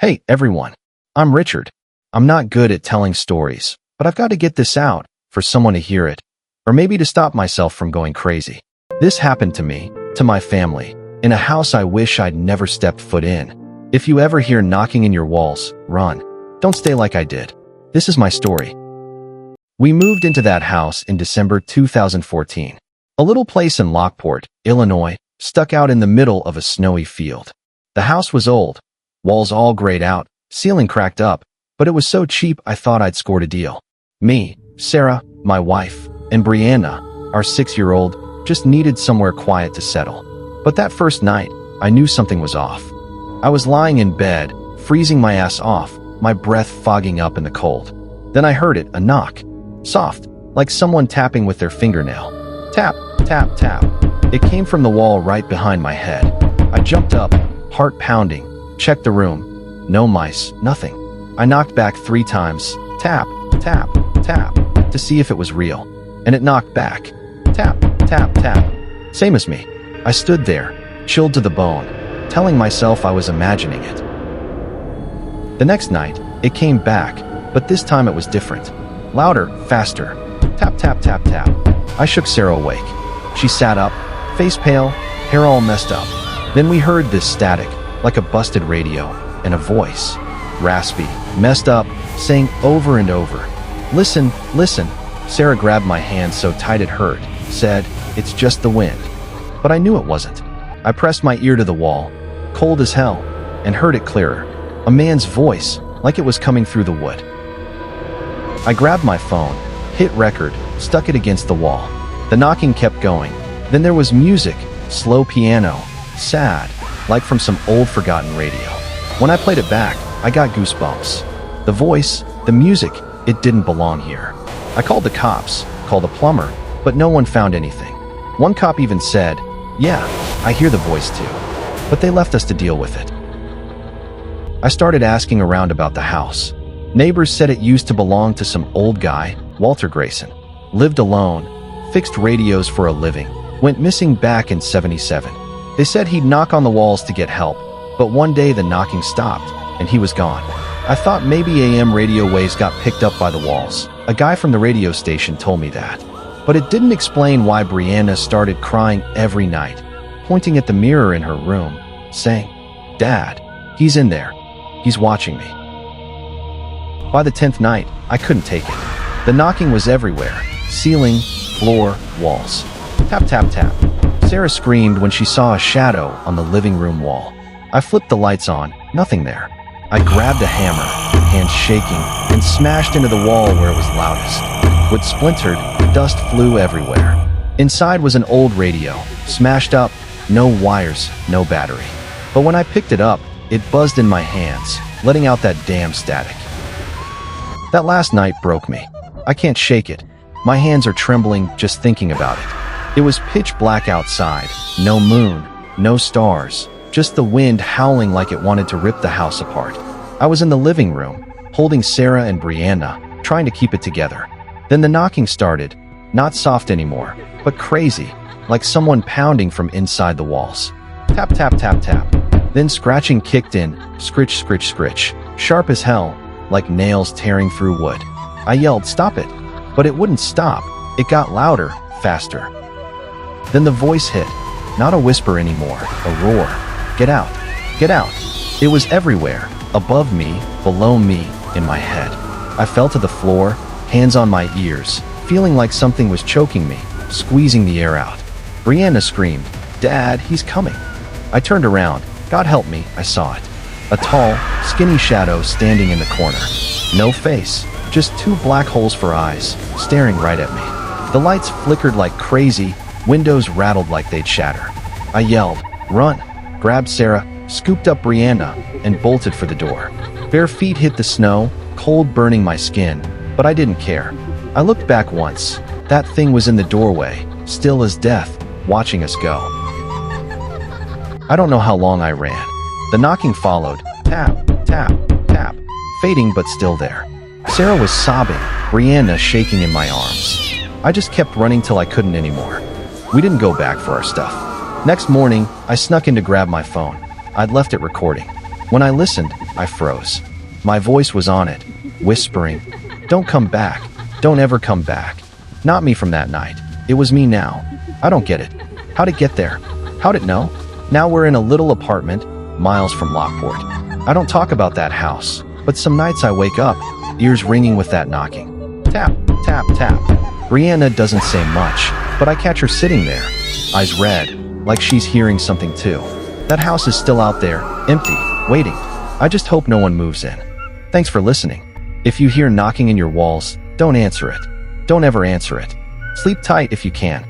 Hey, everyone. I'm Richard. I'm not good at telling stories, but I've got to get this out for someone to hear it, or maybe to stop myself from going crazy. This happened to me, to my family, in a house I wish I'd never stepped foot in. If you ever hear knocking in your walls, run. Don't stay like I did. This is my story. We moved into that house in December 2014. A little place in Lockport, Illinois, stuck out in the middle of a snowy field. The house was old, walls all grayed out, ceiling cracked up, but it was so cheap I thought I'd scored a deal. Me, Sarah, my wife, and Brianna, our 6-year-old, just needed somewhere quiet to settle. But that first night, I knew something was off. I was lying in bed, freezing my ass off, my breath fogging up in the cold. Then I heard it, a knock. Soft, like someone tapping with their fingernail. Tap, tap, tap. It came from the wall right behind my head. I jumped up, heart pounding, checked the room. No mice, nothing. I knocked back 3 times, tap, tap, tap, to see if it was real. And it knocked back. Tap, tap, tap. Same as me. I stood there, chilled to the bone, telling myself I was imagining it. The next night, it came back, but this time it was different. Louder, faster. Tap, tap, tap, tap. I shook Sarah awake. She sat up, face pale, hair all messed up. Then we heard this static, like a busted radio, and a voice, raspy, messed up, saying over and over, "Listen, listen." Sarah grabbed my hand so tight it hurt, said, "It's just the wind." But I knew it wasn't. I pressed my ear to the wall, cold as hell, and heard it clearer. A man's voice, like it was coming through the wood. I grabbed my phone, hit record, stuck it against the wall. The knocking kept going. Then there was music, slow piano, sad, like from some old forgotten radio. When I played it back, I got goosebumps. The voice, the music, it didn't belong here. I called the cops, called a plumber, but no one found anything. One cop even said, "Yeah, I hear the voice too." But they left us to deal with it. I started asking around about the house. Neighbors said it used to belong to some old guy, Walter Grayson. Lived alone, fixed radios for a living, went missing back in '77. They said he'd knock on the walls to get help, but one day the knocking stopped, and he was gone. I thought maybe AM radio waves got picked up by the walls. A guy from the radio station told me that. But it didn't explain why Brianna started crying every night, pointing at the mirror in her room, saying, "Dad, he's in there. He's watching me." By the 10th night, I couldn't take it. The knocking was everywhere. Ceiling, floor, walls. Tap, tap, tap. Sarah screamed when she saw a shadow on the living room wall. I flipped the lights on, nothing there. I grabbed a hammer, hands shaking, and smashed into the wall where it was loudest. Wood splintered, dust flew everywhere. Inside was an old radio, smashed up, no wires, no battery. But when I picked it up, it buzzed in my hands, letting out that damn static. That last night broke me. I can't shake it. My hands are trembling just thinking about it. It was pitch black outside, no moon, no stars, just the wind howling like it wanted to rip the house apart. I was in the living room, holding Sarah and Brianna, trying to keep it together. Then the knocking started, not soft anymore, but crazy, like someone pounding from inside the walls. Tap, tap, tap, tap. Then scratching kicked in, scritch, scritch, scritch, sharp as hell, like nails tearing through wood. I yelled, "Stop it!" But it wouldn't stop. It got louder, faster. Then the voice hit, not a whisper anymore, a roar. "Get out! Get out!" It was everywhere, above me, below me, in my head. I fell to the floor, hands on my ears, feeling like something was choking me, squeezing the air out. Brianna screamed, "Dad, he's coming." I turned around. God help me, I saw it. A tall, skinny shadow standing in the corner. No face, just 2 black holes for eyes, staring right at me. The lights flickered like crazy, windows rattled like they'd shatter. I yelled, "Run!" Grabbed Sarah, scooped up Brianna, and bolted for the door. Bare feet hit the snow, cold burning my skin, but I didn't care. I looked back once. That thing was in the doorway, still as death, watching us go. I don't know how long I ran. The knocking followed, tap, tap, tap, fading but still there. Sarah was sobbing, Brianna shaking in my arms. I just kept running till I couldn't anymore. We didn't go back for our stuff. Next morning, I snuck in to grab my phone. I'd left it recording. When I listened, I froze. My voice was on it, whispering, "Don't come back. Don't ever come back." Not me from that night. It was me now. I don't get it. How'd it get there? How'd it know? Now we're in a little apartment, miles from Lockport. I don't talk about that house, but some nights I wake up, ears ringing with that knocking. Tap, tap, tap. Brianna doesn't say much, but I catch her sitting there, eyes red, like she's hearing something too. That house is still out there, empty, waiting. I just hope no one moves in. Thanks for listening. If you hear knocking in your walls, don't answer it. Don't ever answer it. Sleep tight if you can.